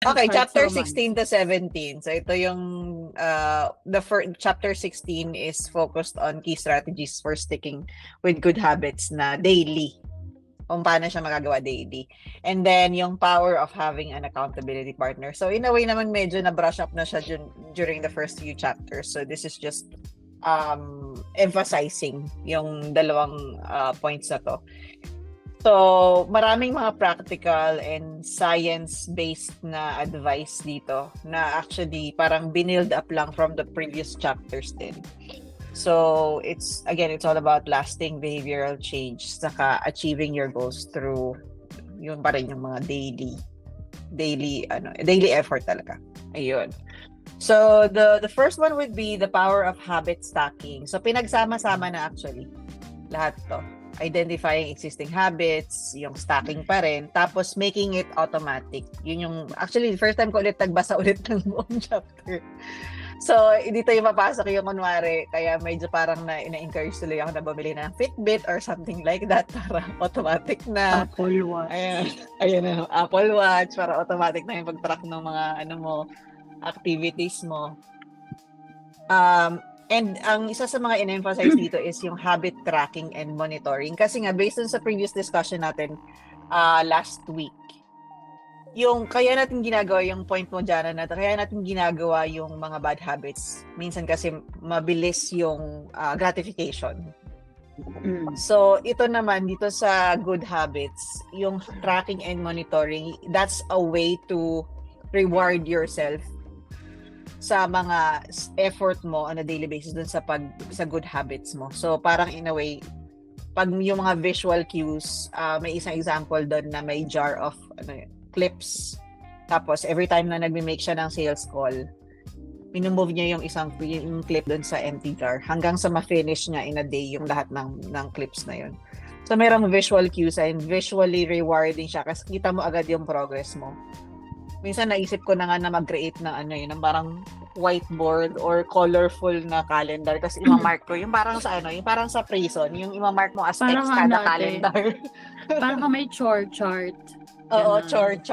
Okay, hearts chapter romance. 16 to 17. So ito yung chapter 16 is focused on key strategies for sticking with good habits na daily. Kung paano siya magagawa daily. And then yung power of having an accountability partner. So in a way naman medyo na-brush up na siya during the first few chapters. So this is just emphasizing yung dalawang points na to. So, maraming mga practical and science-based na advice dito na actually parang binild up lang from the previous chapters din. So, it's all about lasting behavioral change saka achieving your goals through yun pa rin yung mga daily effort talaga. Ayun. So, the first one would be the power of habit stacking. So, pinagsama-sama na actually lahat to. Identifying existing habits, yung stacking pa rin, tapos making it automatic. Yun yung, actually, first time ko ulit nagbasa ulit ng buong chapter. So, dito yung mapasok yung kunwari, kaya medyo parang na-encourage tuloy ako na bumili ng Fitbit or something like that para automatic na. Apple Watch. Ayan na, Apple Watch para automatic na yung pag-track ng mga activities mo. And ang isa sa mga in-emphasize dito is yung habit tracking and monitoring. Kasi nga, based on sa previous discussion natin last week, yung kaya natin ginagawa yung point mo dyan na kaya natin ginagawa yung mga bad habits. Minsan kasi mabilis yung gratification. So, ito naman dito sa good habits, yung tracking and monitoring, that's a way to reward yourself sa mga effort mo on a daily basis dun sa good habits mo. So parang in a way, pag yung mga visual cues, may isang example doon na may jar of clips. Tapos every time na nagme-make siya ng sales call, minumove niya yung clip doon sa empty jar hanggang sa ma-finish niya in a day yung lahat ng clips na yun. So merong visual cues and visually rewarding siya kasi kita mo agad yung progress mo. Minsan naisip ko na nga na mag-create ng ng parang whiteboard or colorful na calendar kasi ima-mark ko yung parang sa yung parang sa prison, yung ima-mark mo as parang X kada calendar. Parang ka may chart. Oo, chart.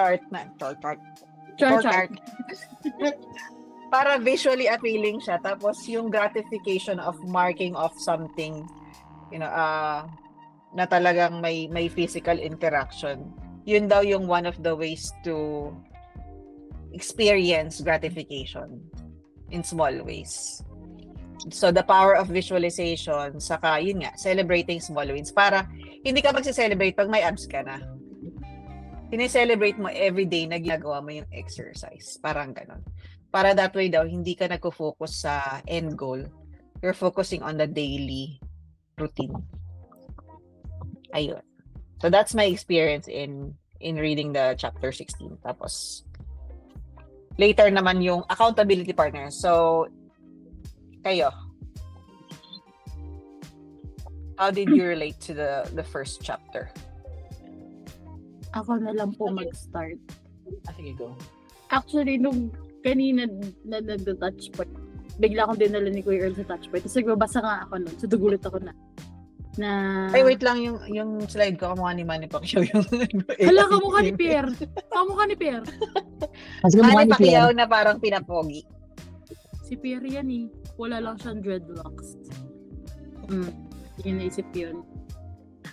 Para visually appealing siya, tapos yung gratification of marking off something na talagang may physical interaction. Yun daw yung one of the ways to experience gratification in small ways. So the power of visualization, saka yun nga, celebrating small wins para hindi ka magse-celebrate pag may abs ka na. Sineselebrate mo every day na ginagawa mo yung exercise. Parang ganon. Para that way daw, hindi ka nagko-focus sa end goal. You're focusing on the daily routine. Ayun. So that's my experience in reading the chapter 16. Tapos later naman yung accountability partner. So, kayo, how did you relate to the first chapter? Ako na lang po mag-start. Sige, go. Actually, nung kanina na nag-touch point, bigla akong dinala ni Kuya Earl sa touch point. Tapos nagbabasa nga ako nun. So, dugulit ako na. Ay, wait lang, yung slide ko, kamukha ni Manny Pacquiao yung... Hala, kamukha ni Pierre. Kamukha ni Pierre. Manny Pacquiao na parang pinapogi. Si Pierre yan eh. Wala lang siyang dreadlocks. Yun naisip yun.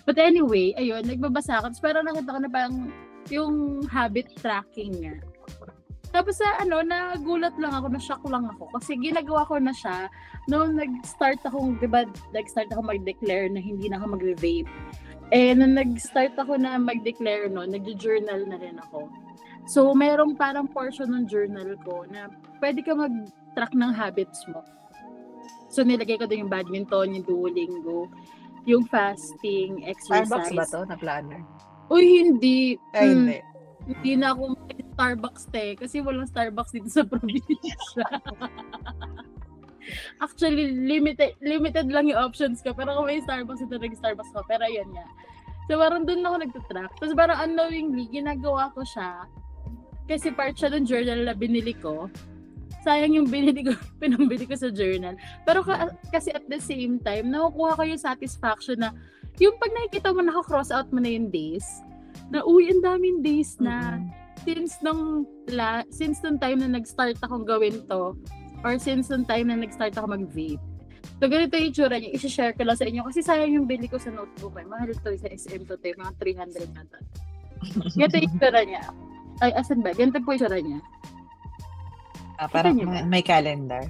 But anyway, ayun, nagbabasa ako. Tapos parang nakita ko na parang yung habit tracking nga. Tapos nagulat lang ako, na-shock lang ako. Kasi ginagawa ko na siya noong nag-start ako mag-declare na hindi na ako mag-vape. Nung nag-start ako na mag-declare nag-journal na rin ako. So, merong parang portion ng journal ko na pwede ka mag-track ng habits mo. So, nilagay ko din yung badminton, yung Duolingo, yung fasting, exercise. Starbucks ba to na planner? Uy, hindi. Ay, hindi. Hindi na ako Starbucks kasi walang Starbucks dito sa probinsya. Actually, limited lang yung options ko. Pero kung may Starbucks, ito nag-Starbucks ko. Pero yun nga. So, parang dun ako nagtatrack. Tapos parang unknowingly, ginagawa ko siya. Kasi part siya ng journal na binili ko. Sayang yung pinambili ko sa journal. Pero kasi at the same time, nakukuha ko yung satisfaction na yung pag nakikita mo, naka-cross out mo na yung days. Na, ang daming days na. Since nung time na nag-start akong gawin to, or since nung time na nag-start ako mag-vape. So, ganito yung itsura niya. I-share ko lang sa inyo. Kasi sayang yung bili ko sa notebook. Mahal to sa SM to. Mga 300 nata. Ganito yung itsura niya. Ay, asan ba? Ganito po yung itsura niya. Parang may calendar.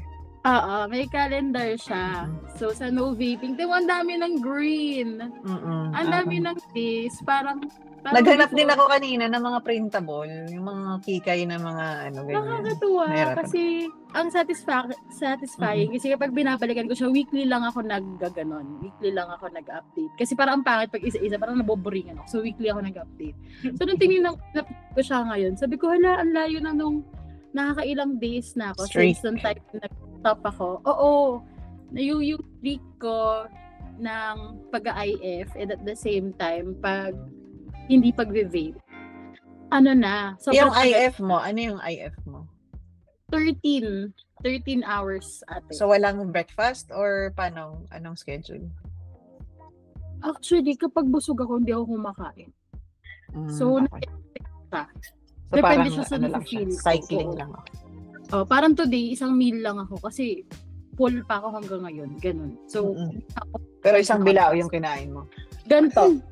May calendar siya. So, sa no vaping, ang dami ng green. Ang dami ng days. Parang naghanap din ako kanina ng mga printable, yung mga kikay na mga ganyan. Nakakatuwa kasi ang satisfying kasi kapag binabalikan ko siya, weekly lang ako nag-ganon. Weekly lang ako nag-update. Kasi parang ang pangit pag isa-isa, parang naboboringan ako. So, weekly ako nag-update. So, nung tingin ko siya ngayon, sabi ko, hala, ang layo na nung nakakailang days na ako. Since nung time na nag-stop ako. Oo, yung streak ko ng pag-IF and at the same time, hindi pag-vape. So yung IF mo, ano yung IF mo? 13 hours ate. So walang breakfast or paano? Anong schedule? Actually, kapag busog ako, hindi ako kumakain. So, okay. So depende parang, siya sa feel. Cycling lang ako. Parang today, isang meal lang ako kasi full pa ako hanggang ngayon. Ganun. So, pero isang bilao yung kinain mo. Ganto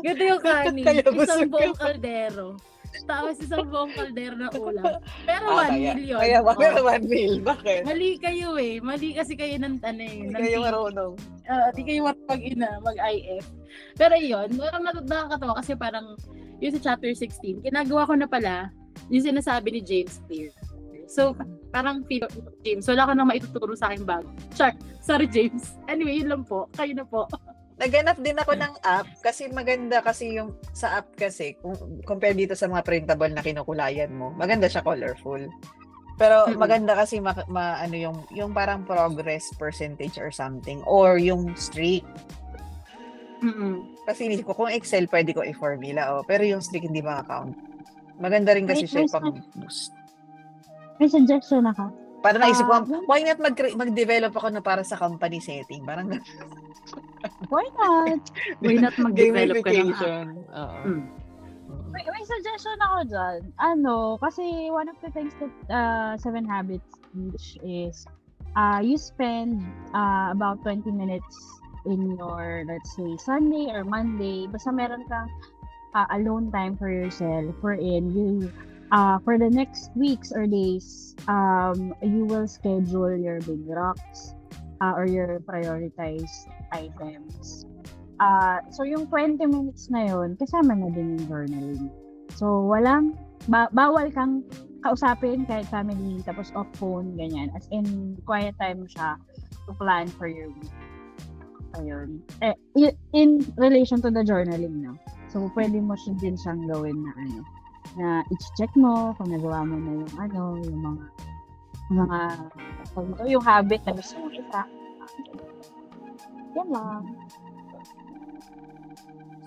yung kanin. Isang buong kaldero. Tapos isang buong kaldero na ulam. Pero 1 million. Kaya 1 meal. Bakit? Mali kayo eh. Mali kasi kayo ng Hindi kayo marunong. Di kayo mag-IF. Pero yun, nakakatawa kasi parang yung sa chapter 16, ginagawa ko na pala yung sinasabi ni James Clear. So, parang feel of James. Wala ka nang maituturo sa akin bago. Sorry James. Anyway, yun lang po. Kayo na po. Naghanap din ako ng app kasi maganda kasi yung sa app kasi compare dito sa mga printable na kinukulayan mo. Maganda siya, colorful. Pero maganda kasi yung parang progress percentage or something or yung streak. Kasi hindi ko kung Excel pwede ko i-formula pero yung streak hindi maka-count. Maganda rin kasi siya pang-boost. May suggestion ako. Para naisip ko, why not mag-develop ako na para sa company setting? Parang why not? Why not mag-develop ka ng May suggestion ako dyan. Kasi one of the things that 7 Habits is you spend about 20 minutes in your, let's say, Sunday or Monday. Basta meron kang alone time for yourself wherein you for the next weeks or days, you will schedule your big rocks or your prioritized items. So yung 20 minutes na yun, kasama na din yung journaling. So bawal kang kausapin kahit family, tapos off phone, ganyan. As in, quiet time siya to plan for your week. Ayun. In relation to the journaling, no? So, pwede mo siya din siyang gawin na i-check mo kung nagawa mo na yung habit na gusto mo isa. Yan lang.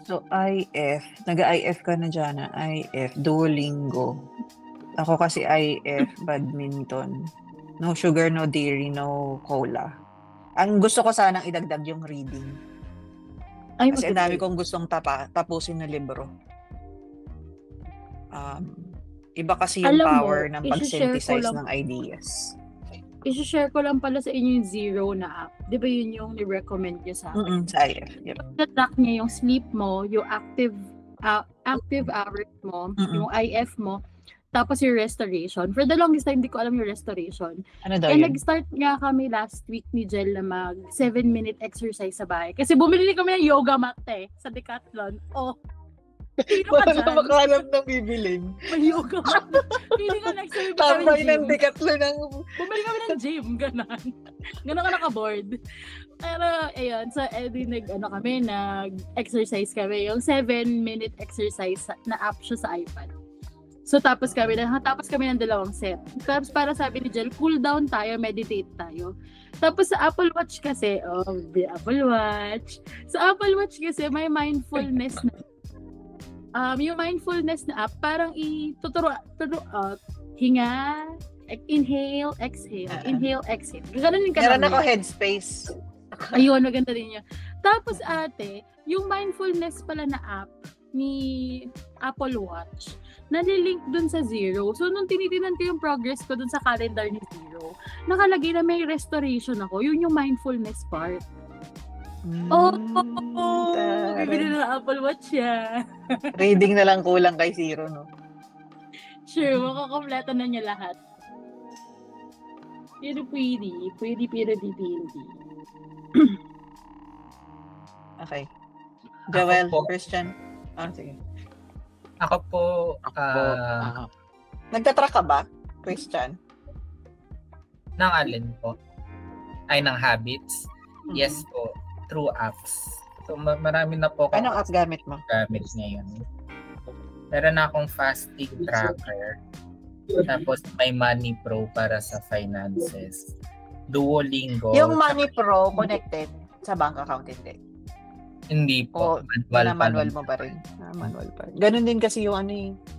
So, IF. Nag-IF ka na dyan na. IF, Duolingo. Ako kasi IF, badminton. No sugar, no dairy, no cola. Ang gusto ko sanang idagdag yung reading. Kasi ang dami kong gustong tapusin na libro. Iba kasi yung power ng pag-synthesize ng ideas. I-share ko lang pala sa inyo yung Zero na app. Di ba yun yung ni-recommend niyo sa akin? Sa IF. Yep. Na-track niya yung sleep mo, yung active hours mo, yung IF mo, tapos yung restoration. For the longest time, hindi ko alam yung restoration. Ano daw yun? Nag-start nga kami last week ni Jel na mag 7-minute exercise sa bahay. Kasi bumili kami ng yoga mat sa Decathlon. Sino ka dyan? Parang makakalap ng bibiling. May yoga mat. Pili ka next time. Tambay ng Decathlon ng... Bumili kami ng gym. Ganon. Ganon ka naka-board. Pero, ayun. So, kami, nag-exercise kami. Yung 7-minute exercise na app siya sa iPad. So, tapos kami ng 2 set. Tapos, para sabi ni Jel, cool down tayo, meditate tayo. Tapos, sa Apple Watch kasi, Apple Watch. Sa Apple Watch kasi, may mindfulness na, yung mindfulness na app, parang hinga, inhale, exhale, inhale, exhale. Ganun yung Meron ako Headspace. Ayun, maganda din yun. Tapos ate, yung mindfulness pala na app ni Apple Watch, nalilink dun sa Zero. So, nung tinitinan ko yung progress ko dun sa calendar ni Zero, nakalagay na may restoration ako. Yun yung mindfulness part. Bibili na Apple Watch yan. Reading na lang kulang kay Zero, no? Sure, makakompleto na niya lahat. Pero pwede. Okay. Joel, Ako po. Christian. Sige. Ako po, Nagtatrack ka ba, Christian? ng alin po? Ay, ng habits? Yes po, through apps. So, marami na po Anong app gamit mo? gamit ngayon. Meron na akong fasting tracker. Tapos may Money Pro para sa finances. Duolingo. Yung Money Pro connected sa bank account, hindi. Hindi po. Manual mo pa rin. Manual pa rin. Ganun din kasi yung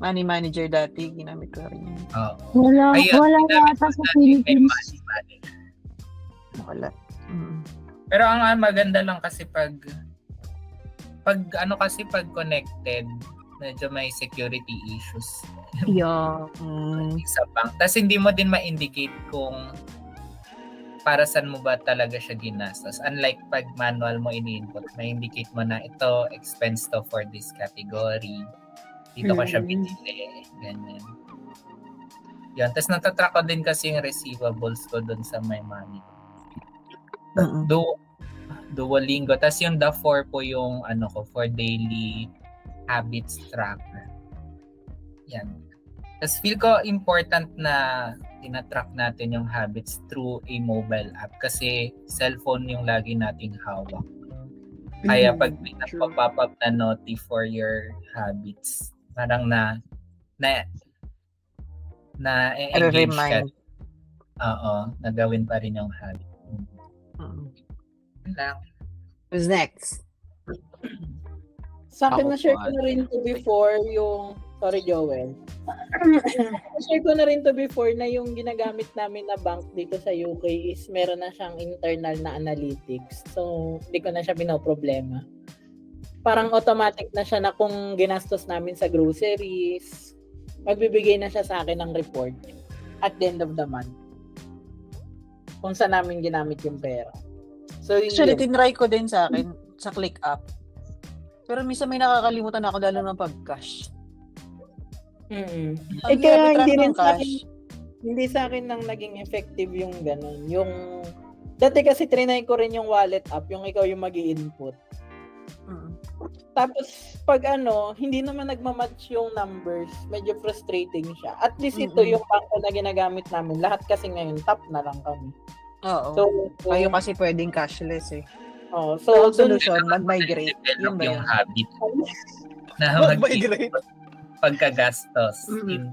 Money Manager dati, ginamit ko rin. Oo. Wala ginamit yata ko sa dati, may Philippines. Money Manager. Wala. Pero ang maganda lang kasi pag connected, medyo may security issues Yeah. sa bank. Tapos hindi mo din ma-indicate kung para saan mo ba talaga siya ginastos. Unlike pag manual mo ini-input, ma-indicate mo na ito, expense to for this category. Dito ko siya binili. Ganyan. Yan. Tapos natatrack ko din kasi yung receivables ko dun sa My Money. Duolingo. Tapos yung The 4 po yung for daily habits tracker. Yan. Tapos feel ko important na tinatrack natin yung habits through a mobile app kasi cellphone yung lagi nating hawak. Kaya pag may nagpa-pop up na noti for your habits, parang na-engage ka. Oo, nagawin pa rin yung habit. Who's next? Sa akin, Ako na-share po, ko na rin to before yung, sorry Joel, na-share ko na rin to before na yung ginagamit namin na bank dito sa UK is meron na siyang internal na analytics. So, hindi ko na siya binoproblema. Parang automatic na siya na kung ginastos namin sa groceries, magbibigay na siya sa akin ng report at the end of the month. Kung saan namin ginamit yung pera. So, Actually, tinry ko din sa akin sa ClickUp. Pero minsan may nakakalimutan ako lalo ng pag-cash. Kaya hindi rin sa akin, hindi sa akin nang naging effective yung ganun. Yung, dati kasi trinay ko rin yung wallet app, yung ikaw yung mag-i-input. Tapos, pag hindi naman nagmamatch yung numbers, medyo frustrating siya. At least ito yung bangko na ginagamit namin. Lahat kasi ngayon, tap na lang kami. Oo. So, kayo kasi pwedeng cashless eh. Oh, So, ang solution, mag-migrate. Develop Yun ba yung yun? habit na Mag-migrate. pagkagastos.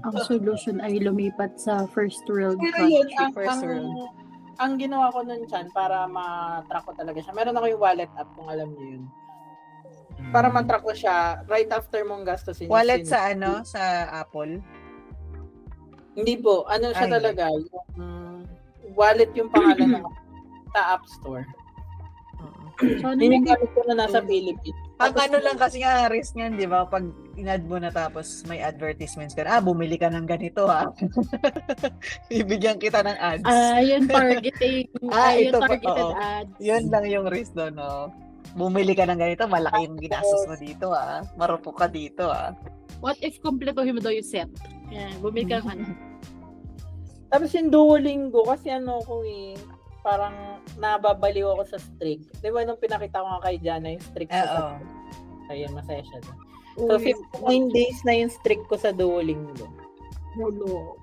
Ang solution ay lumipat sa first world Pero yun, country. ang ginawa ko nun dyan para ma-track ko talaga siya. Meron ako yung wallet app kung alam niyo yun. Para ma-track ko siya right after mong gastusin. Wallet sa sa Apple? Hindi po. Siya Ay. talaga. Yung, wallet yung pangalan ng sa App Store. So, Yun yung gamit ko na nasa Philippines. Ang lang kasi nga risk niyan, di ba? Pag in-add mo na tapos may advertisements ka na, bumili ka ng ganito ha. Bibigyan kita ng ads. Yung targeting. ito Yung pa, targeted oo. ads. Yun lang yung risk doon, no? Bumili ka ng ganito, malaki yung ginastos mo dito ha. Marupok ka dito ha. What if kumpletuhin mo daw yung set? Yan, bumili ka ng Tapos yung Duolingo, kasi parang nababaliw ako sa streak. Di ba nung pinakita ko nga kay Jana yung streak ko sa Ayun, masaya siya doon. So, 59 days na yung streak ko sa Duolingo. Hulo.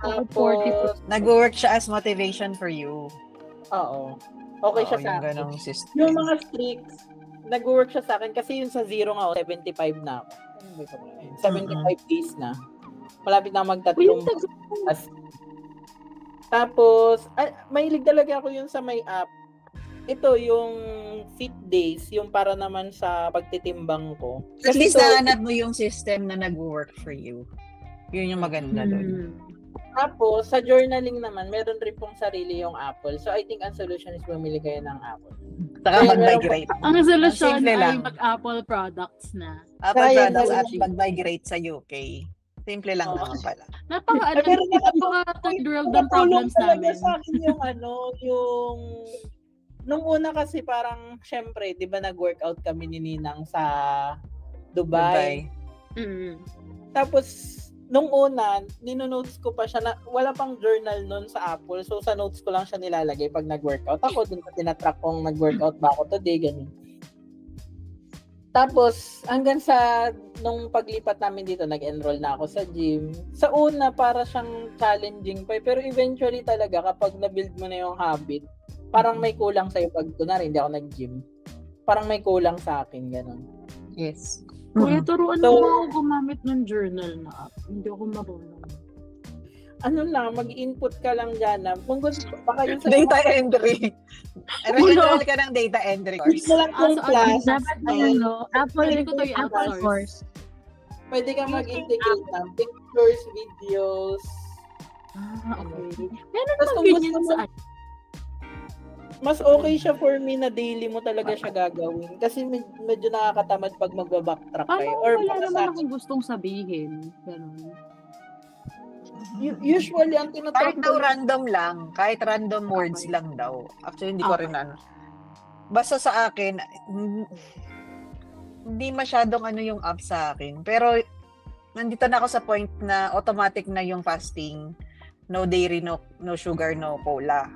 Tapos, Nag-work siya as motivation for you. oo. Okay siya sa yung akin. ganong system. Yung mga streaks, nag-work siya sa akin kasi yung sa zero nga, 75 na ako. 75 days na. Malapit na magtatlong. Tapos, mahilig talaga ako yung sa may app. Ito, yung fit days, yung para naman sa pagtitimbang ko. At least nahanap mo yung system na nag-work for you. Yun yung maganda doon. Tapos, sa journaling naman, meron rin pong sarili yung Apple. So, I think ang solution is bumili kayo ng Apple. Saka mag-migrate. Ang solusyon Simple ay lang. mag-Apple products na. Apple Kaya products na at lang. mag-migrate sa UK. Simple lang Oo. naman pala. Napaka third world ang Nakatulong problems talaga namin. sa akin yung yung nung una kasi parang syempre, 'di ba nag-workout kami ni Ninang sa Dubai. Mm. Tapos nung una, nino-notes ko pa siya na wala pang journal nun sa Apple. So sa notes ko lang siya nilalagay pag nag-workout. Ako dun ko tinatrack kung nag-workout ba ako today, ganun. Tapos hanggang sa nung paglipat namin dito, nag-enroll na ako sa gym. Sa una para siyang challenging pa, pero eventually talaga kapag na-build mo na yung habit, parang may kulang sa'yo pag kunwari hindi ako nag-gym. Parang may kulang sa akin, ganun. Yes. Kuya, turuan So- mo ako gumamit ng journal na app. Hindi ako marunong. Ano lang, mag-input ka lang dyan na kung gusto, baka yung sa Data entry. Enroll ka ng data entry course. gusto lang yung so, class, Dapat may Apple, Pwede ko to Apple i-outsource. course. pwede kang mag-integrate ng pictures, videos. Okay. Meron Tapos naman kung ganyan gusto mo- sa Mas okay siya for me na daily mo talaga siya gagawin. Kasi medyo nakakatamad pag magbabacktrack Paano kayo. kung Or wala baka naman sa akong gustong sabihin? Ganun. usually ang Kahit tinatawag daw random lang, kahit random words lang daw. Actually, hindi ko Okay. rin Basta sa akin, hindi masyadong yung app sa akin. Pero, nandito na ako sa point na automatic na yung fasting. No dairy, no sugar, no cola.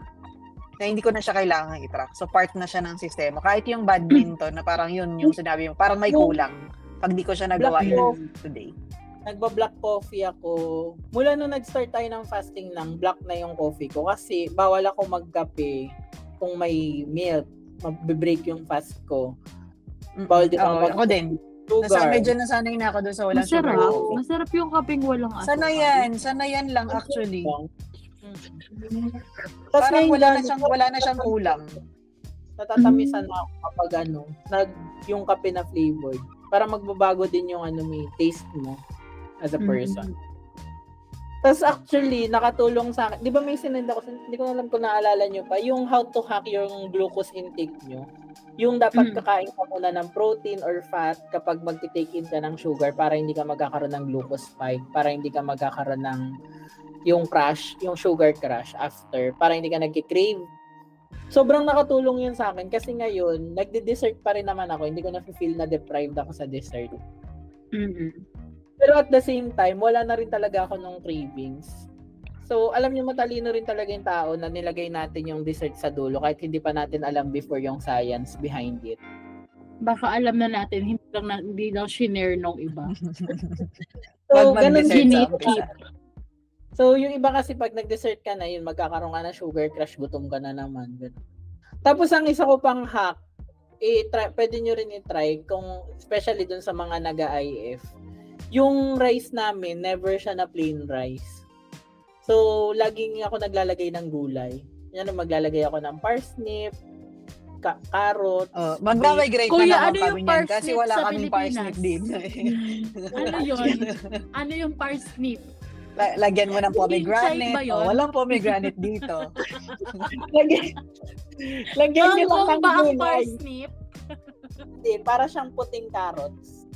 Na hindi ko na siya kailangan i-track. So, part na siya ng sistema. Kahit yung badminton, na parang yun yung sinabi mo, parang may kulang. Pag di ko siya nagawa Black yun coffee. today. nagba-black coffee ako. Mula nung nag-start tayo ng fasting lang, black na yung coffee ko. Kasi bawal ako magkape kung may milk. Mabibreak yung fast ko. Bawal din ako Ako din. sugar. Medyo nasanay na ako doon sa walang sugar. Masarap. coffee. Masarap yung kapeng walang asukal. Sanayan lang actually. Tapos Parang ngayon wala na siyang kulang. natatamisan na ako kapag yung kape na flavored. Para magbabago din yung may taste mo as a person. Tapos actually, nakatulong sa akin. Di ba may sinend ako, hindi ko alam kung naalala nyo pa, yung how to hack yung glucose intake nyo. Yung dapat kakain ka muna ng protein or fat kapag magti-take in ka ng sugar para hindi ka magkakaroon ng glucose spike, para hindi ka magkakaroon ng yung crash, yung sugar crash after, para hindi ka nagki-crave. Sobrang nakatulong yun sa akin kasi ngayon, nagde-dessert pa rin naman ako, hindi ko na-feel na deprived ako sa dessert. Pero at the same time, wala na rin talaga ako ng cravings. So, alam niyo matalino rin talaga yung tao na nilagay natin yung dessert sa dulo kahit hindi pa natin alam before yung science behind it. Baka alam na natin, hindi lang shinare nung iba. So, Wag ganun mag-dessert sa ginit-keep. So, yung iba kasi pag nag-dessert ka na, yun, magkakaroon ka ng sugar crash, gutom ka na naman. Ganun. Tapos, ang isa ko pang hack, pwede nyo rin i-try, especially dun sa mga naga-IF, yung rice namin, never siya na plain rice. So, laging ako naglalagay ng gulay. Yan, maglalagay ako ng parsnip, carrot. Magmamigrate Kuya, na naman ano kami yung niyan kasi parsnip wala sa kaming Pilipinas? parsnip dito. Ano yun? Ano yung parsnip? Lagyan mo ng Inside ba pomegranate. yun? Walang pomegranate dito. Lagyan nyo lang Kangkong ng ba ang gulay. parsnip? Hindi, para siyang puting carrots.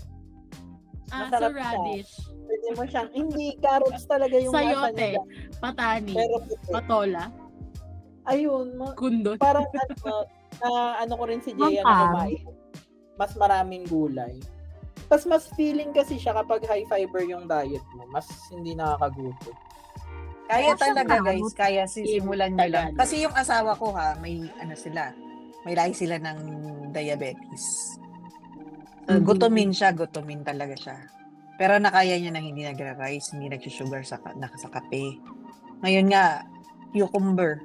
So Masarap siya. radish. Pwede mo siyang, hindi, carrots talaga yung nasa Sayote. niya. Patani. Pero puti. Patola. Ayun, Kundo. parang ano ko rin si Jay na kumain. Mas maraming gulay. Tapos mas feeling kasi siya kapag high fiber yung diet mo, mas hindi nakakagutom. Kaya Siya talaga nga, guys, kaya sisimulan nyo lang. Tagalog. Kasi yung asawa ko may lahi sila ng diabetes. So, gutumin talaga siya. Pero nakaya niya na hindi nagra-rice, hindi nag-sugar sa kape. Ngayon nga, cucumber.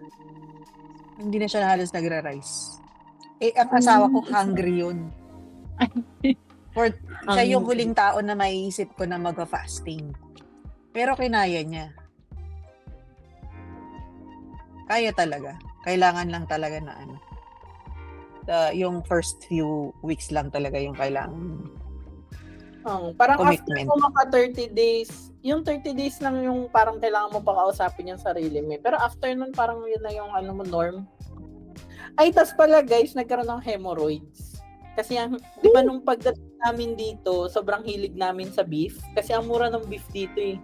Hindi na siya halos nagra-rice. Ang asawa ko hungry yun. Siya yung huling tao na maiisip ko na mag-fasting. Pero kinaya niya. Kaya talaga. Kailangan lang talaga na yung first few weeks lang talaga yung kailangan. Parang Commitment. after mo maka 30 days, yung 30 days lang yung parang kailangan mo pakausapin yung sarili mo. Pero after nun, parang yun na yung norm. Ay, tas pala guys, nagkaroon ng hemorrhoids. Kasi di ba nung pagdating namin dito, sobrang hilig namin sa beef. Kasi ang mura ng beef dito eh.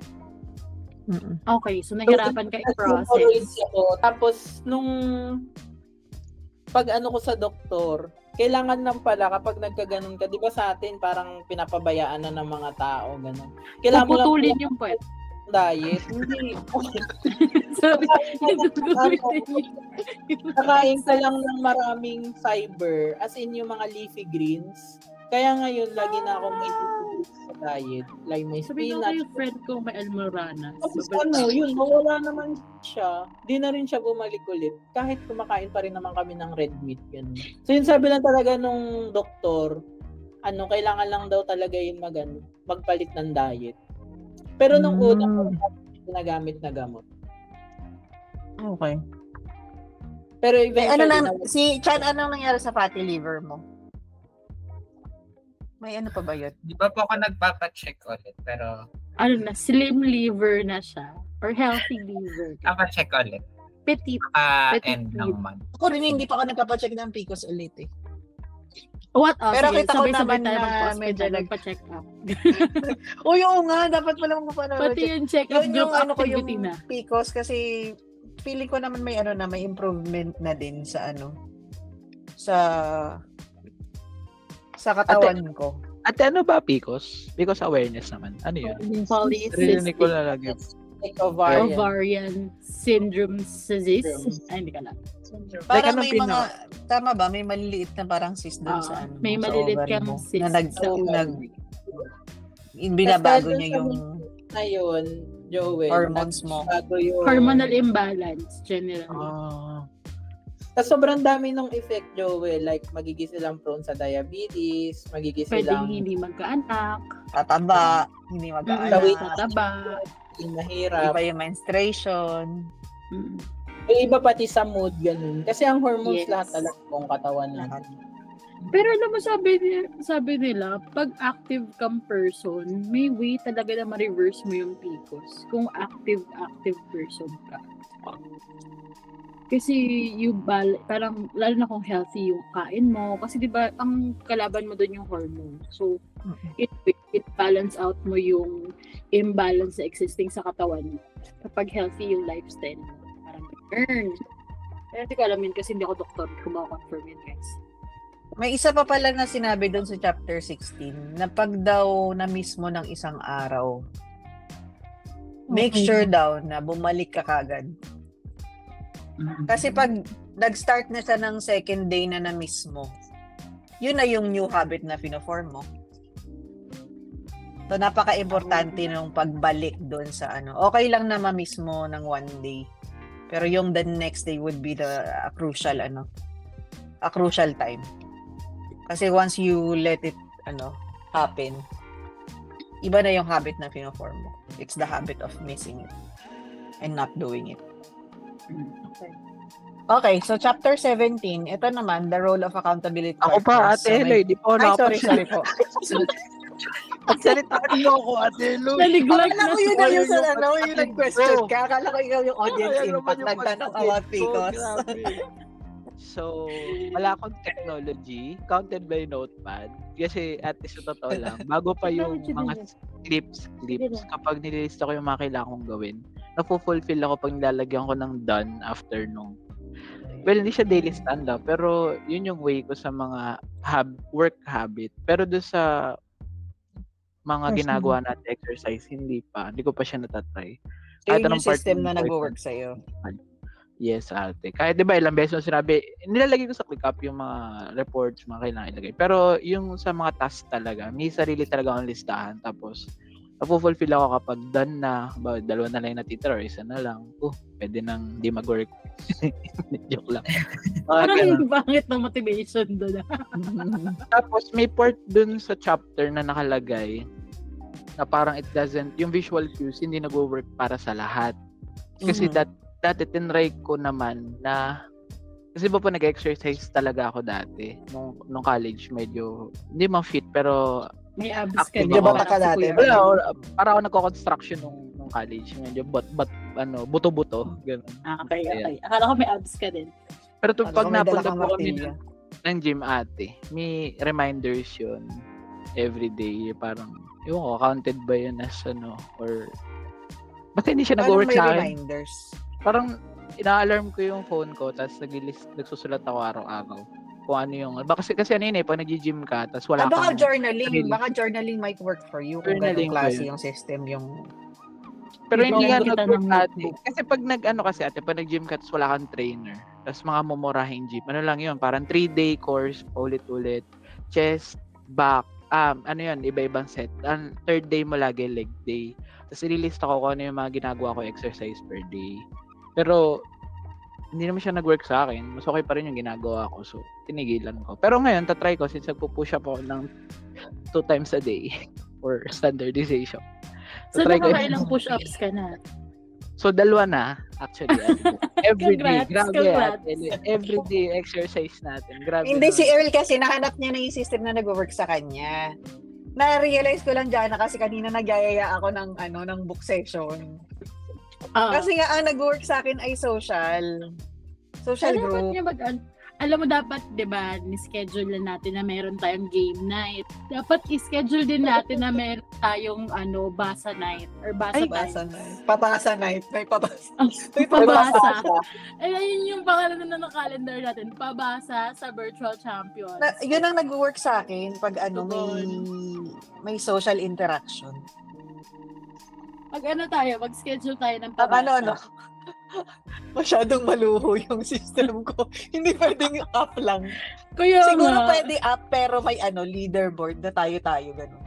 Okay, so nahirapan ka i-process. Hemorrhoids ako. Tapos, nung pag ko sa doktor, kailangan lang pala kapag nagkaganon ka, di ba sa atin parang pinapabayaan na ng mga tao, gano'n. Kailangan mo lang Puputulin yung puwet. diet. Hindi. Sorry. Kakain ka lang ng maraming fiber, as in yung mga leafy greens. Kaya ngayon, lagi na akong may leafy greens sa diet. Like may Sabi ko spinach. yung friend ko may almoranas. Tapos yun, mawala naman siya. Di na rin siya bumalik ulit. Kahit kumakain pa rin naman kami ng red meat. Ganun. So yun sabi lang talaga nung doktor, kailangan lang daw talaga yun magpalit ng diet. Pero nung una, ginagamit na gamot. Okay. Pero eventually, si Chan, anong nangyari sa fatty liver mo? May ano pa ba yun? Di ba po ako nagpapacheck ulit, pero slim liver na siya. Or healthy liver. papacheck ulit. Petit. End ng month. Ako rin, hindi pa ako nagpapacheck ng PCOS ulit eh. What? Pero sige, kita ko sabay-sabay naman tayo na mag-hospital, medyo magpa-check up. Uy, oo nga, dapat pala mo pa Pati yung check-up yun group yung activity na. PCOS kasi feeling ko naman may may improvement na din sa sa katawan ko. At ano ba PCOS? PCOS awareness naman. Ano yun? Rinig ko na lagi. Ovarian syndrome disease. Ay, hindi ka lang. Parang may tama ba? May maliliit na parang cyst doon sa may maliliit kang cyst na binabago niya yung ngayon, Joel, hormones mo. Hormonal imbalance, generally. Tapos sobrang dami ng effect, Joel. Like, magiging silang prone sa diabetes, magiging silang pwedeng hindi magkaanak, tataba, hindi mag-aanak, tataba, mahirap. iba yung menstruation. Yung iba pati sa mood, ganun. Kasi ang hormones Yes. lahat talaga ng katawan natin. Pero alam mo, sabi nila, pag active kang person, may way talaga na ma-reverse mo yung PCOS kung active person ka. Kasi parang lalo na kung healthy yung kain mo. Kasi di ba ang kalaban mo doon yung hormone. So, it balance out mo yung imbalance na existing sa katawan mo. Kapag healthy yung lifestyle mo. Parang burn. Pero hindi ko alam yun kasi hindi ako doktor. Kung confirm yun, guys. May isa pa pala na sinabi doon sa chapter 16 na pag daw na mismo ng isang araw, make sure daw na bumalik ka kagad. Kasi pag nag-start na siya ng second day na mismo, yun na yung new habit na pino-form mo. So, napaka-importante nung pagbalik doon sa Okay lang na ma-miss mo ng one day. Pero yung the next day would be a crucial time. Kasi once you let it happen, iba na yung habit na pino-form mo. It's the habit of missing it and not doing it. Okay, so chapter 17, ito naman, the role of accountability. Ako pa, Ate Eloy, di po Ay, sorry po. Salitaan niyo ako, Ate Eloy. Naliglag Akala ko yun na yung nag-question ka. Akala ko ikaw yung audience impact nagtanong about PCOS. So, wala akong technology, counted by notepad. Kasi at least sa totoo lang, bago pa yung mga clips, kapag nililista ko yung mga kailangan kong gawin, napufulfill ako pag nilalagyan ko ng done after nung. Well, hindi siya daily stand-up, pero yun yung way ko sa mga work habit. Pero doon sa mga ginagawa natin exercise, hindi ko pa siya natatry. Kahit yung system na nag-work sa'yo. Yes, ate. Kahit diba ilang beses na sinabi, nilalagay ko sa ClickUp yung mga reports, mga kailangan ilagay. Pero yung sa mga tasks talaga, may sarili talaga akong listahan. Tapos, napufulfill ako kapag done na, dalawa na lang natitira or isa na lang. Pwede nang di mag-work. Joke lang. Parang yung pangit ng motivation doon. Tapos, may part dun sa chapter na nakalagay na parang it doesn't, yung visual cues, hindi nag-work para sa lahat. Kasi dati tinry ko naman na kasi po nag-exercise talaga ako dati nung college, medyo hindi man fit pero may abs ka din. Bata ka dati. Wala, para ako nagko-construction nung college, medyo buto-buto, ganun. Okay. Akala ko may abs ka din. Pero pag may dala napunta kang po kami martilyo. ng gym ate, may reminders yun every day. Parang, yung ko, counted ba yun as ano, or basta hindi siya Paano nag-work may sa akin. reminders? Parang, ina-alarm ko yung phone ko, tapos nagsusulat ako araw-araw. Kung ano yung, kasi ano yun pag nag-gym ka, tapos wala Baka kang journaling. sarili. Baka journaling might work for you kung Journaling ganong ba klase yun? yung system yung... Pero hindi Bibigyan nga kita nag-work ng ate. notebook. Kasi pag pag nag-gym ka, tapos wala kang trainer, tapos mga mumurahing gym, ano lang yun, parang 3-day course, ulit-ulit, chest, back, ano yun, iba-ibang set. Ang third day mo lagi, leg day. Tapos ililista ko kung ano yung mga ginagawa ko exercise per day. Pero, hindi naman siya nag-work sa akin. Mas okay pa rin yung ginagawa ko. So, tinigilan ko. Pero ngayon, tatry ko since nagpo-push up ako ng 2 times a day for standardization. So, Try ko nakakailang push-ups ka na? So, 2 na, actually. Every day. Congrats, Grabe. congrats. Every day exercise natin. Grabe. Hindi, naman. si Earl kasi nahanap niya na yung system na nag-work sa kanya. Na-realize ko lang dyan na kasi kanina nagyayaya ako ng book session. Kasi nga ang nag-work sa akin ay social group. Alam mo dapat, 'di ba, ni-schedule na natin na meron tayong game night. Dapat i-schedule din natin na meron tayong basa night or basa night. Papasa night. May papasa. May pabasa. Ayun yung pangalan na calendar natin. Pabasa sa Virtual Champions. Yun ang nag-work sa akin pag may social interaction. Mag-schedule tayo ng pabasa. Masyadong maluho yung system ko. Hindi pwedeng up lang. Kaya siguro nga. pwede up pero may leaderboard na tayo gano'n.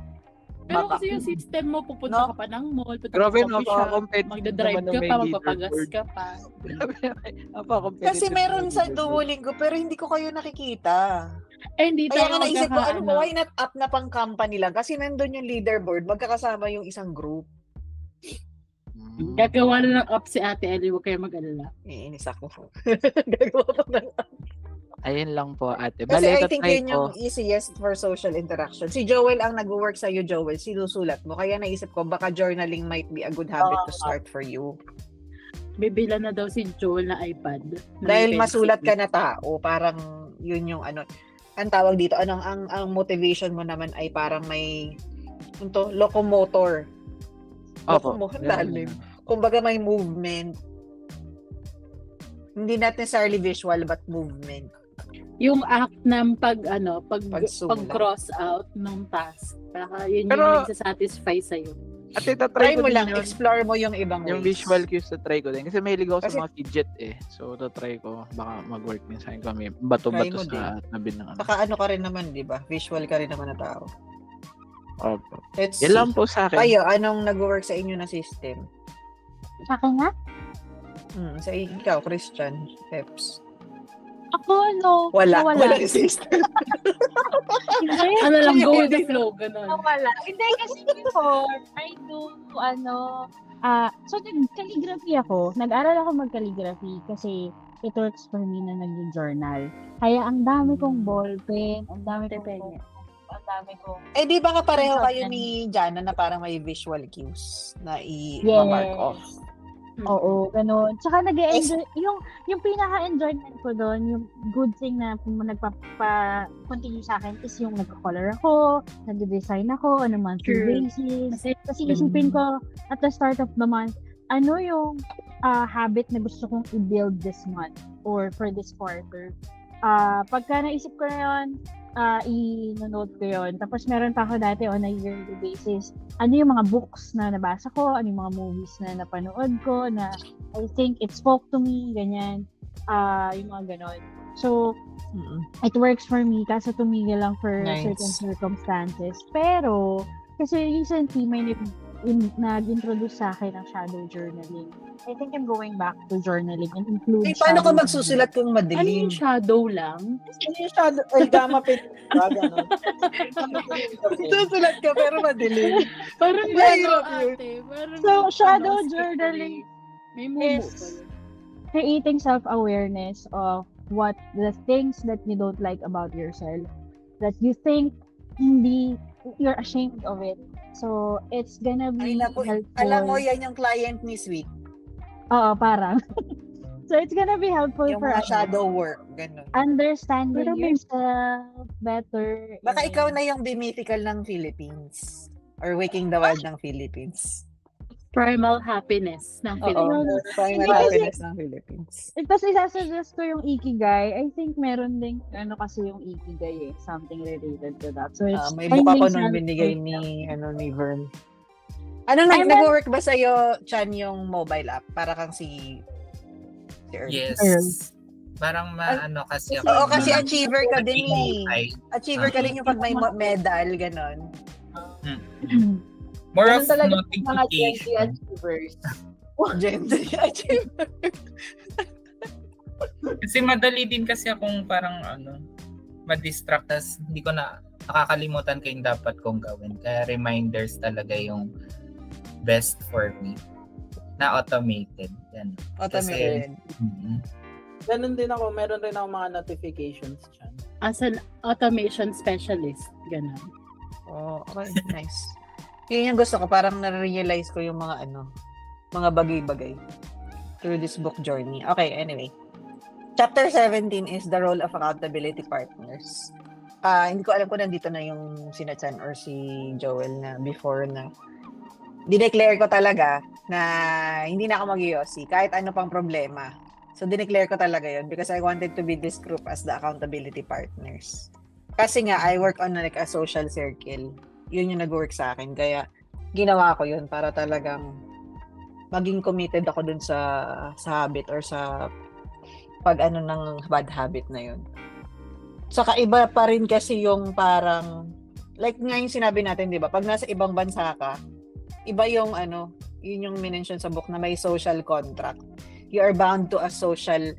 Pero kasi yung system mo, pupunta ka pa ng mall, Grabe, napaka-competitive, magdadrive ka pa, magpapagas ka pa. Kasi meron sa Duolingo pero hindi ko kayo nakikita. Hindi Kaya tayo nga naisip ko, why not up na pang company lang? Kasi nandun yung leaderboard, magkakasama yung isang group. Gagawa na ng app si Ate Ellie, huwag kayo mag-alala. Iinis ako. Gagawa pa ng app. Ayun lang po, ate. Kasi I think yun yung easiest for social interaction. Si Joel ang nag-work sa'yo, Joel. Sinusulat mo. Kaya naisip ko, baka journaling might be a good habit to start for you. Bibila na daw si Joel na iPad. Dahil masulat ka na tao, parang yun yung ang tawag dito, ang motivation mo naman ay parang may locomotor. Locomotor, dalim. Kumbaga may movement. Hindi not necessarily visual but movement. Yung act ng pag-cross out ng task. Baka yun yung nagsasatisfy sa'yo. At try mo lang, explore mo yung ibang yung ways. Visual cues na try ko din. Kasi mahilig ako sa mga fidget So, try ko. Baka mag-work din sa akin kami. Bato-bato sa tabi ng Saka ka rin naman, di ba? Visual ka rin naman na tao. Opo. Yan lang po sa akin. Kayo, anong nag-work sa inyo na system? Sa akin nga? Sa ikaw, Christian, Peps. Ako, Wala yung system. Lang, go with the flow, ganun. Wala. Hindi, kasi before, I do, so nag-calligraphy ako. Nag-aral ako mag-calligraphy kasi it works for me na nag-journal. Kaya ang dami kong ballpen, ang dami kong di ba pareho kayo ni Jana na parang may visual cues na i-mark off? Oo, ganun. Tsaka nag-enjoy, yung pinaka-enjoyment ko doon, yung good thing na nagpa-continue sa akin is yung nag-color ako, nag-design ako, on a monthly basis. Kasi isipin ko, at the start of the month, ano yung habit na gusto kong i-build this month or for this quarter. Pagka naisip ko na yun, i-note ko yun. Tapos meron pa ako dati on a yearly basis. Ano yung mga books na nabasa ko, ano yung mga movies na napanood ko, na I think it spoke to me, ganyan. Yung mga ganon. So, it works for me kasi tumigil lang for certain circumstances. Pero, kasi recently may nag-introduce sa akin ng shadow journaling. I think I'm going back to journaling and include paano ka magsusulat kung madilim? Ano yung shadow lang? Ano yung shadow? Ay, gamma pen. Susulat ka pero madilim. Parang ate. So, shadow journaling is creating self-awareness of what the things that you don't like about yourself, that you think you're ashamed of it. So, it's gonna be helpful. Alam mo, yan yung client ni Sweet. Oo, parang. So it's gonna be helpful Yung for mga shadow work, ganun. understanding Pero yourself better. Baka and- ikaw na yung bimythical ng Philippines. Or Waking the Wild ng Philippines. Primal happiness ng Oo. Philippines. Primal Hindi kasi- happiness ng Philippines. Tapos isasuggest ko yung Ikigai. I think meron din, kasi yung Ikigai something related to that. So it's May buka ko finding nung self- binigay ni Vern. Ano, I'm nag-work ba sa'yo, Chan, yung mobile app? Para kang si Earl. Yes. Earl. Parang kasi ako. Oo, kasi achiever ka din Ay, Achiever ka din yung pag may medal, ganon. More Ganun of talaga mga Gen Z notification. achievers. Gen Z achiever. Kasi madali din kasi akong parang ma-distract, tas hindi ko na nakakalimutan ko yung dapat kong gawin. Kaya reminders talaga yung best for me. Na automated. Yan. Automated. Ganun din ako. Meron rin ako mga notifications dyan. As an automation specialist. Ganun. Oh, okay. Nice. Yun yung gusto ko. Parang na-realize ko yung mga mga bagay-bagay through this book journey. Okay, anyway. Chapter 17 is the role of accountability partners. Hindi ko alam kung nandito na yung sina Chan or si Joel na before na dineclare ko talaga na hindi na ako mag-iossi kahit ano pang problema. So, dineclare ko talaga yun because I wanted to be this group as the accountability partners. Kasi nga, I work on like a social circle. Yun yung nag-work sa akin. Kaya, ginawa ko yun para talagang maging committed ako dun sa habit or sa pag-ano ng bad habit na yun. Saka iba pa rin kasi yung parang, like nga yung sinabi natin, di ba? Pag nasa ibang bansa ka, iba yung yun yung minention sa book na may social contract. You are bound to a social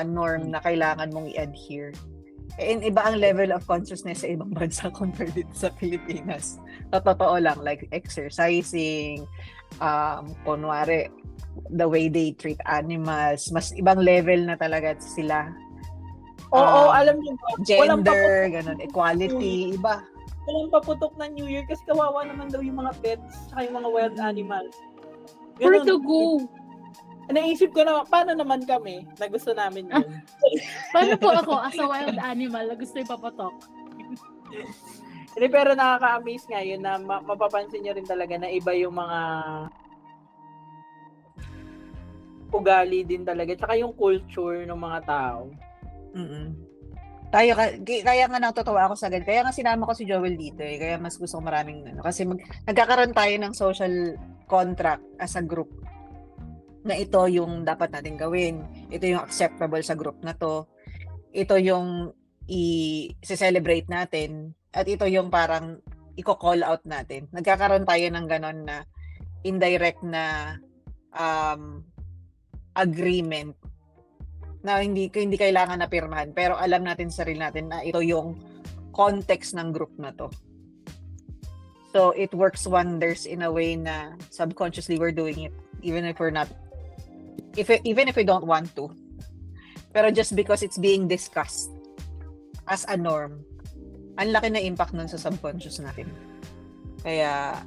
norm na kailangan mong i-adhere. And iba ang level of consciousness sa ibang bansa compared dito sa Pilipinas. Totoo lang, like exercising, kunwari, the way they treat animals, mas ibang level na talaga sila. Oo, alam niyo ba? Gender, ganun, equality, iba. Walang paputok na New Year kasi kawawa naman daw yung mga pets at yung mga wild animals. Where to go? Naisip ko na, paano naman kami na gusto namin yun? Paano po ako as a wild animal na gusto ipapatok? Hindi, pero nakaka-amaze nga yun na mapapansin nyo rin talaga na iba yung mga ugali din talaga. Tsaka yung culture ng mga tao. Kaya nga natutuwa ako sa ganito. Kaya nga sinama ko si Joel dito eh. Kaya mas gusto ko maraming kasi nagkakaroon tayo ng social contract as a group na ito yung dapat natin gawin. Ito yung acceptable sa group na to. Ito yung i-celebrate natin. At ito yung parang i-call out natin. Nagkakaroon tayo ng ganon na indirect na agreement na hindi kailangan na pirmahan. Pero alam natin sa sarili natin na ito yung context ng group na to. So, it works wonders in a way na subconsciously we're doing it even if we're not even if we don't want to. Pero just because it's being discussed as a norm, ang laki na impact nun sa subconscious natin. Kaya,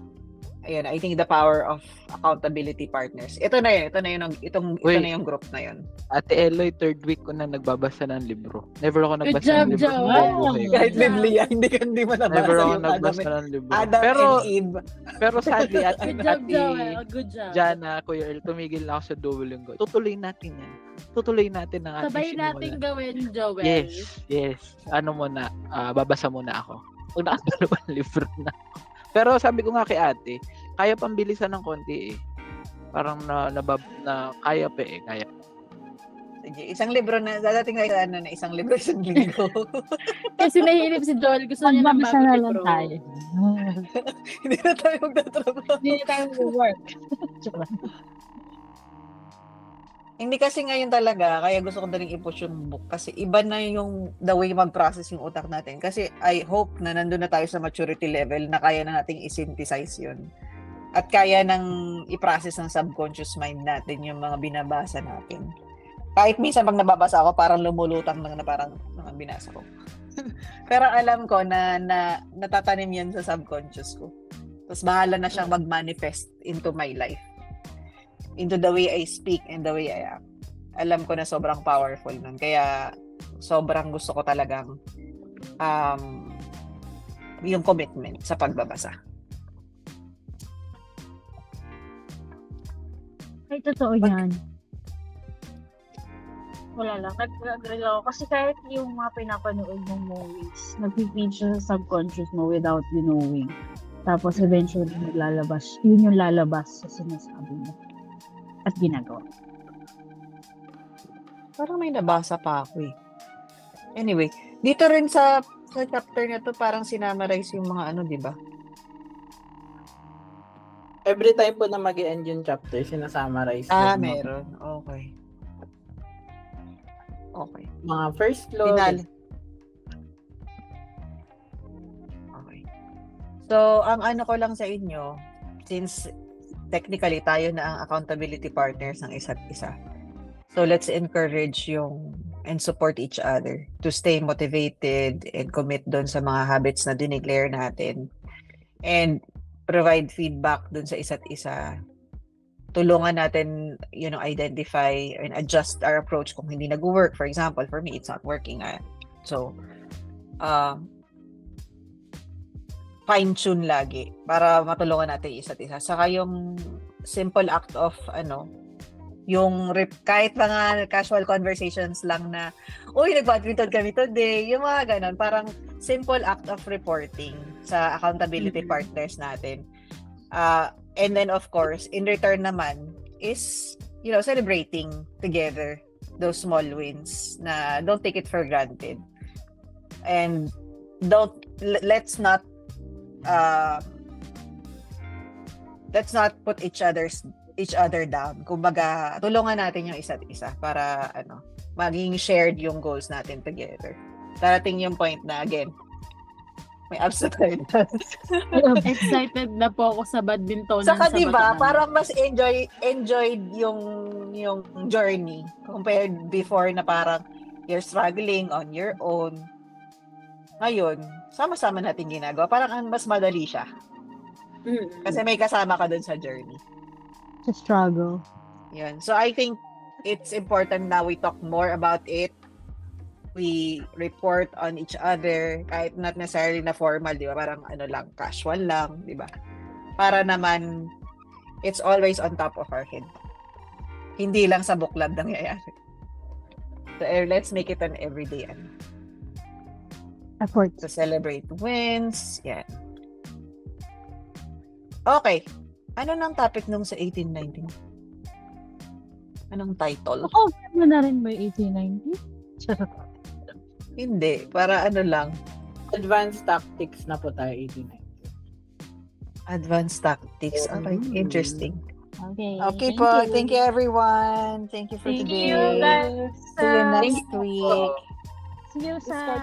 ayun, I think the power of accountability partners. Ito na yung group na yun. Ate Eloy, third week ko na nagbabasa ng libro. Never ako Good nagbasa job, ng libro. Joel. sa buhay ko. Kahit Biblia, hindi mo nabasa Never ako yung nagbasa ng libro. Adam Pero, and Eve. pero sadly, Good job, Joel. Good job. Jana, Kuya Earl, tumigil na ako sa Duolingo. Tutuloy natin yan. Tutuloy natin ang ating Sabay sinimula. natin gawin, Joel. Yes. Ano muna, babasa muna ako. Kung nakakala ba ang libro na ako. Pero sabi ko nga kay ate, kaya pang bilisan ng konti eh. Parang na kaya pa eh, kaya. Sige, isang libro na, dadating na isang libro isang linggo. Kasi nahihilip si Joel. Gusto niya ng Magbabasa na bagong lang libro. tayo. Hindi na tayo magtatrabaho. Hindi na tayo mag-work. Hindi kasi ngayon talaga, kaya gusto ko na rin i-push yung book. Kasi iba na yung the way mag-process yung utak natin. Kasi I hope na nandun na tayo sa maturity level na kaya na nating i-synthesize yun. At kaya nang i-process ng subconscious mind natin yung mga binabasa natin. Kahit minsan pag nababasa ako, parang lumulutang lang na parang binasa ko. Pero alam ko na natatanim yan sa subconscious ko. Tapos bahala na siyang mag-manifest into my life. Into the way I speak and the way I act. alam ko na sobrang powerful nun. Kaya sobrang gusto ko talagang yung commitment sa pagbabasa. Ay, totoo yan. Wala lang. Nag-agree ako. Kasi kahit yung mga pinapanood mong movies, nag-feed siya sa subconscious mo without you knowing. Tapos eventually maglalabas. Yun yung lalabas sa sinasabi mo. At ginagawa. Parang may nabasa pa ako eh. Anyway, dito rin sa chapter na to, parang sinamarize yung mga ano, di ba? Every time po na mag-end yung chapter, sinasummarize. Meron. Okay. Okay. Mga first law. Final. Okay. So, ang ano ko lang sa inyo, since technically tayo na ang accountability partners ng isa't isa. So, let's encourage and support each other to stay motivated and commit doon sa mga habits na dineclare natin. And provide feedback dun sa isa't isa. Tulungan natin, identify and adjust our approach kung hindi nag-work. For example, for me, it's not working. So, fine-tune lagi para matulungan natin isa't isa. Saka yung simple act of, kahit mga casual conversations lang na, uy, nag-badminton kami today, yung mga ganon, parang simple act of reporting sa accountability partners natin. And then, of course, in return naman, is, celebrating together those small wins na don't take it for granted. And let's not put each other down. Kumbaga, tulungan natin yung isa't isa para, maging shared yung goals natin together. Darating yung point na, again, may absurd. Excited na po ako sa badminton. Saka diba, parang mas enjoyed yung journey compared before na parang you're struggling on your own. Ngayon, sama-sama natin ginagawa. Parang mas madali siya. Kasi may kasama ka dun sa journey. To struggle. Yun. So I think it's important na we talk more about it. We report on each other, kahit not necessarily na formal, di ba? Parang lang, casual lang, di ba? Para naman, it's always on top of our head. Hindi lang sa book club nangyayari. So, let's make it an everyday effort. To celebrate wins. Yan. Okay. Ano nang topic nung sa 1819? Anong title? Ano na rin ba 1890? Hindi. Para lang. Advanced tactics na po tayo, 1890. Advanced tactics. Okay. Interesting. Okay. Okay po. Thank you, everyone. Thank you for today. Thank you, guys. See you next week. See you sa